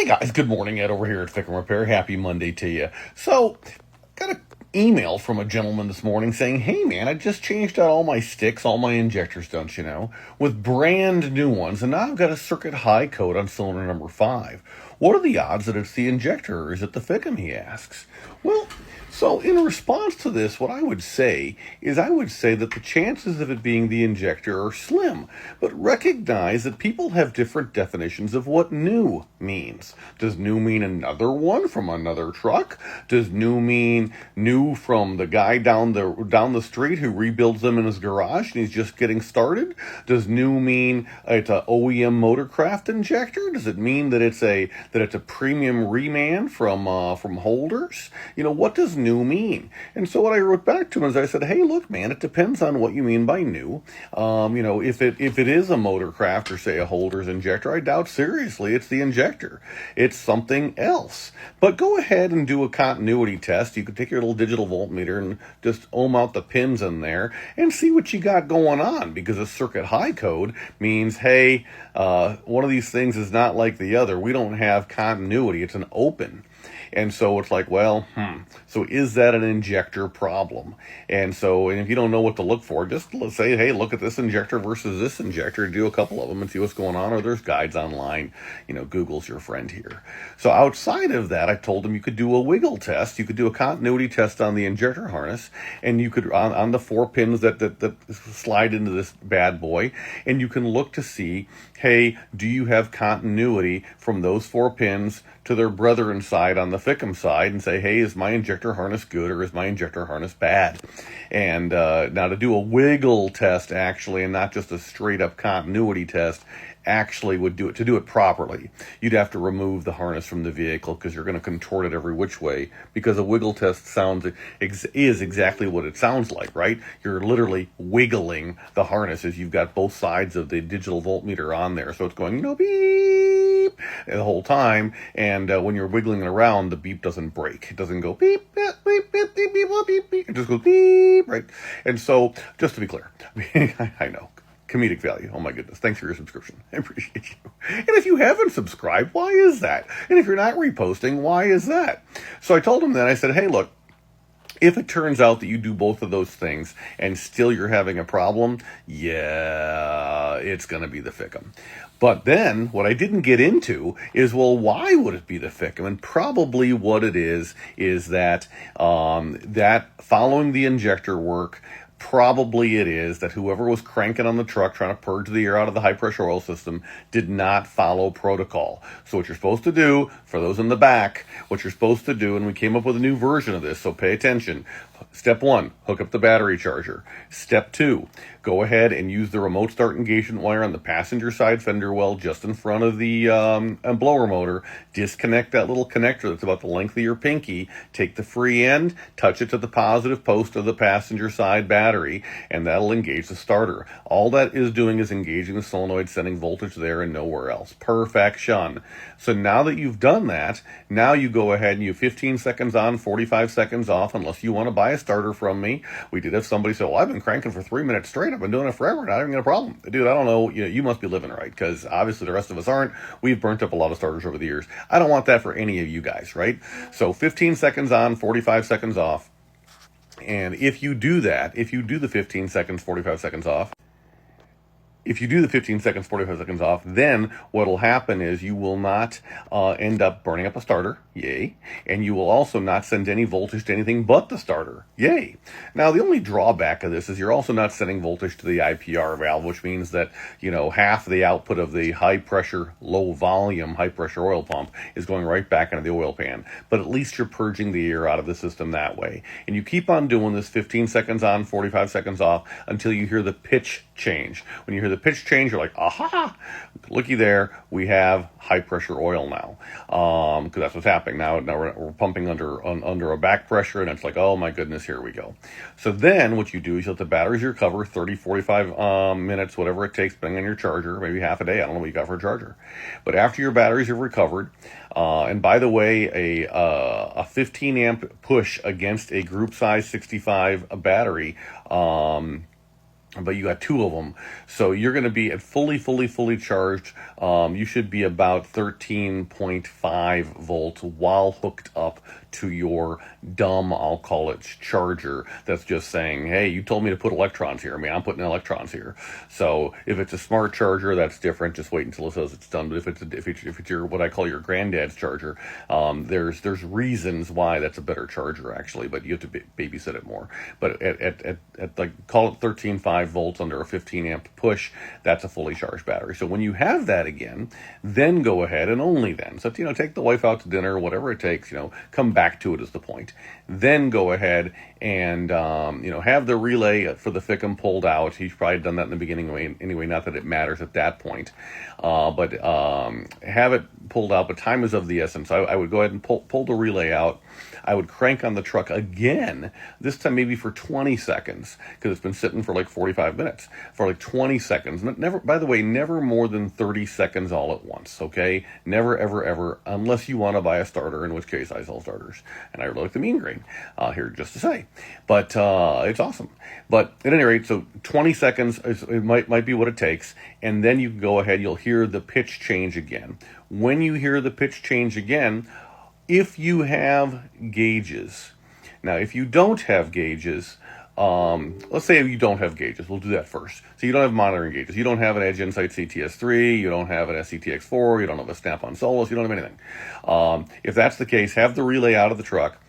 Hey guys, good morning. Ed over here at FICM Repair. Happy Monday to you. So, got an email from a gentleman this morning saying, hey man, I just changed out all my sticks, all my injectors, don't you know, with brand new ones, and now I've got a circuit high code on cylinder number 5. What are the odds that it's the injector or is it the FICM, he asks. Well, so in response to this, what I would say is that the chances of it being the injector are slim, but recognize that people have different definitions of what new means. Does new mean another one from another truck? Does new mean new from the guy down the street who rebuilds them in his garage and he's just getting started? Does new mean it's an OEM Motorcraft injector? Does it mean that it's a premium reman from Holders? You know, what does new mean? And so what I wrote back to him is I said, hey, look, man, it depends on what you mean by new. If it is a Motorcraft or say a Holders injector, I doubt seriously it's the injector. It's something else. But go ahead and do a continuity test. You could take your little digital voltmeter and just ohm out the pins in there and see what you got going on, because a circuit high code means, hey, one of these things is not like the other. We don't have continuity. It's an open. And so it's like, well, so is that an injector problem? And if you don't know what to look for, just say, hey, look at this injector versus this injector, do a couple of them and see what's going on, or there's guides online. Google's your friend here. So outside of that, I told him you could do a wiggle test. You could do a continuity test on the injector harness, and you could, on the 4 pins that slide into this bad boy, and you can look to see, hey, do you have continuity from those 4 pins to their brethren side on the FICM side, and say, hey, is my injector harness good or is my injector harness bad? And now to do a wiggle test actually, and not just a straight up continuity test, actually would do it. To do it properly, you'd have to remove the harness from the vehicle, because you're going to contort it every which way, because a wiggle test is exactly what it sounds like, right? You're literally wiggling the harness as you've got both sides of the digital voltmeter on there, so it's going, beep the whole time, and when you're wiggling it around, the beep doesn't break. It doesn't go beep, beep, beep, beep, beep, beep, beep, beep. It just goes beep, right? And so, just to be clear, I know, comedic value. Oh my goodness. Thanks for your subscription. I appreciate you. And if you haven't subscribed, why is that? And if you're not reposting, why is that? So I told him that. I said, hey, look, if it turns out that you do both of those things and still you're having a problem, yeah, it's going to be the FICM. But then what I didn't get into is, well, why would it be the FICM? And probably what it is that following the injector work, probably it is that whoever was cranking on the truck trying to purge the air out of the high pressure oil system did not follow protocol. So what you're supposed to do, for those in the back, what you're supposed to do, and we came up with a new version of this, so pay attention. Step 1, hook up the battery charger. Step 2, go ahead and use the remote start engagement wire on the passenger side fender well just in front of the blower motor. Disconnect that little connector that's about the length of your pinky. Take the free end, touch it to the positive post of the passenger side battery, and that'll engage the starter. All that is doing is engaging the solenoid, sending voltage there and nowhere else. Perfection. So now that you've done that, now you go ahead and you 15 seconds on, 45 seconds off, unless you want to buy a starter from me. We did have somebody say, well, I've been cranking for 3 minutes straight. I've been doing it forever, not having a problem. Dude, I don't know. You must be living right, because obviously the rest of us aren't. We've burnt up a lot of starters over the years. I don't want that for any of you guys, right? So 15 seconds on, 45 seconds off. And if you do that, if you do the 15 seconds, 45 seconds off, if you do the 15 seconds, 45 seconds off, then what will happen is you will not end up burning up a starter, yay, and you will also not send any voltage to anything but the starter, yay. Now, the only drawback of this is you're also not sending voltage to the IPR valve, which means that, half the output of the high pressure, low volume, high pressure oil pump is going right back into the oil pan. But at least you're purging the air out of the system that way. And you keep on doing this 15 seconds on, 45 seconds off, until you hear the pitch change. When you hear the pitch change, you're like, aha, looky there, we have high pressure oil now, because that's what's happening now. We're pumping under a back pressure, and it's like, oh my goodness, here we go. So then what you do is you let the batteries recover 30, 45 minutes, whatever it takes, depending on your charger, maybe half a day. I don't know what you got for a charger. But after your batteries have recovered, and by the way, a 15 amp push against a group size 65 battery but you got two of them. So you're going to be at fully charged. You should be about 13.5 volts while hooked up to your dumb, I'll call it, charger that's just saying, hey, you told me to put electrons here. I mean, I'm putting electrons here. So if it's a smart charger, that's different. Just wait until it says it's done. But if it's your, what I call your granddad's charger, there's reasons why that's a better charger, actually, but you have to babysit it more. But at like, call it 13.5 volts under a 15 amp push, that's a fully charged battery. So when you have that again, then go ahead, and only then. So, take the wife out to dinner, whatever it takes, come back to it is the point. Then go ahead and, have the relay for the FICM pulled out. He's probably done that in the beginning anyway, not that it matters at that point. But have it pulled out, but time is of the essence. I would go ahead and pull the relay out. I would crank on the truck again, this time maybe for 20 seconds, because it's been sitting for like 45 minutes, for like 20 seconds. Never, by the way, never more than 30 seconds all at once, okay? Never, ever, unless you want to buy a starter, in which case I sell starters. And I really like the mean green, here just to say. But it's awesome. But at any rate, so 20 seconds, it might be what it takes, and then you can go ahead, you'll hear the pitch change again. When you hear the pitch change again, if you have gauges. Now, if you don't have gauges, let's say you don't have gauges. We'll do that first. So you don't have monitoring gauges. You don't have an Edge Insight CTS3. You don't have an SCTX4. You don't have a Snap-on Solus. You don't have anything. If that's the case, have the relay out of the truck.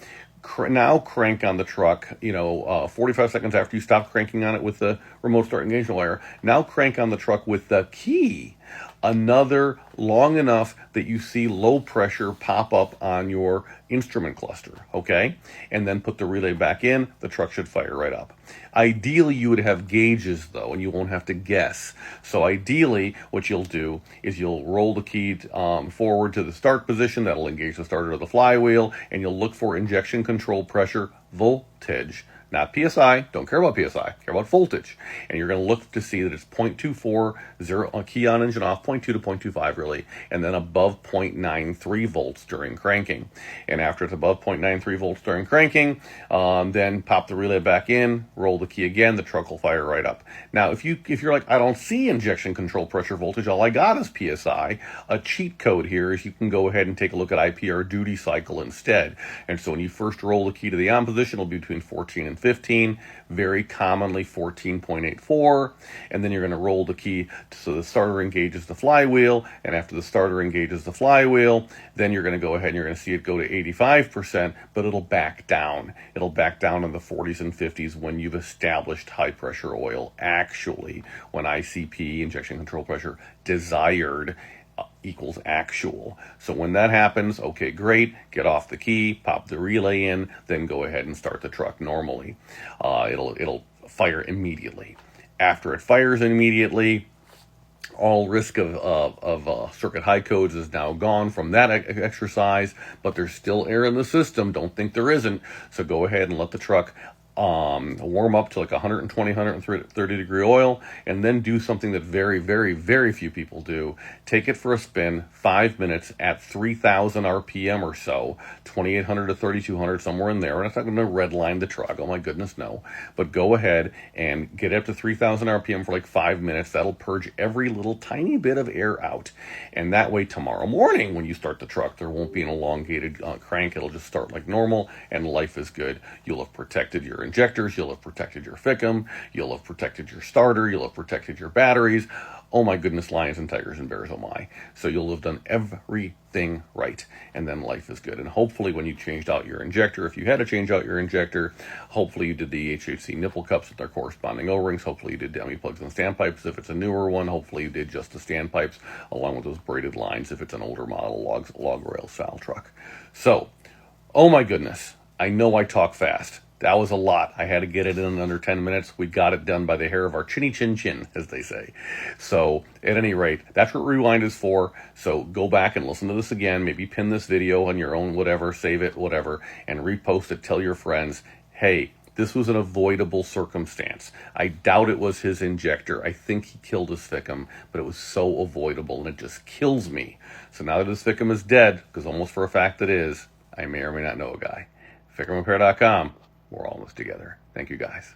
Now crank on the truck, 45 seconds after you stop cranking on it with the remote start engagement wire. Now crank on the truck with the key. Another long enough that you see low pressure pop up on your instrument cluster, okay? And then put the relay back in, the truck should fire right up. Ideally, you would have gauges, though, and you won't have to guess. So ideally, what you'll do is you'll roll the key forward to the start position. That'll engage the starter of the flywheel, and you'll look for injection control pressure voltage. Not PSI, don't care about PSI, care about voltage. And you're going to look to see that it's 0.24, key on, engine off, 0.2 to 0.25 really, and then above 0.93 volts during cranking. And after it's above 0.93 volts during cranking, then pop the relay back in, roll the key again, the truck will fire right up. Now, if you're like, I don't see injection control pressure voltage, all I got is PSI, a cheat code here is you can go ahead and take a look at IPR duty cycle instead. And so when you first roll the key to the on position, it'll be between 14 and 15, very commonly 14.84, and then you're going to roll the key so the starter engages the flywheel, and after the starter engages the flywheel, then you're going to go ahead and you're going to see it go to 85%, but it'll back down. It'll back down in the 40s and 50s when you've established high pressure oil, actually, when ICP, injection control pressure, desired equals actual. So when that happens, okay, great, get off the key, pop the relay in, then go ahead and start the truck normally. It'll fire immediately. After it fires immediately, all risk of circuit high codes is now gone from that exercise, but there's still air in the system. Don't think there isn't. So go ahead and let the truck warm up to like 120, 130 degree oil, and then do something that very few people do. Take it for a spin, 5 minutes at 3,000 RPM or so, 2,800 to 3,200, somewhere in there. We're not going to redline the truck. Oh my goodness, no. But go ahead and get up to 3,000 RPM for like 5 minutes. That'll purge every little tiny bit of air out. And that way tomorrow morning when you start the truck, there won't be an elongated crank. It'll just start like normal, and life is good. You'll have protected your injectors, you'll have protected your FICM, you'll have protected your starter, you'll have protected your batteries. Oh my goodness, lions and tigers and bears, oh my. So you'll have done everything right, and then life is good. And hopefully when you changed out your injector, if you had to change out your injector, hopefully you did the HHC nipple cups with their corresponding O-rings, hopefully you did dummy plugs and standpipes if it's a newer one, hopefully you did just the standpipes along with those braided lines if it's an older model log rail style truck. So, oh my goodness, I know I talk fast. That was a lot. I had to get it in under 10 minutes. We got it done by the hair of our chinny chin chin, as they say. So, at any rate, that's what Rewind is for. So, go back and listen to this again. Maybe pin this video on your own, whatever, save it, whatever, and repost it. Tell your friends, hey, this was an avoidable circumstance. I doubt it was his injector. I think he killed his FICM, but it was so avoidable, and it just kills me. So now that his FICM is dead, because almost for a fact it is, I may or may not know a guy. FICMRepair.com. We're all in this together. Thank you, guys.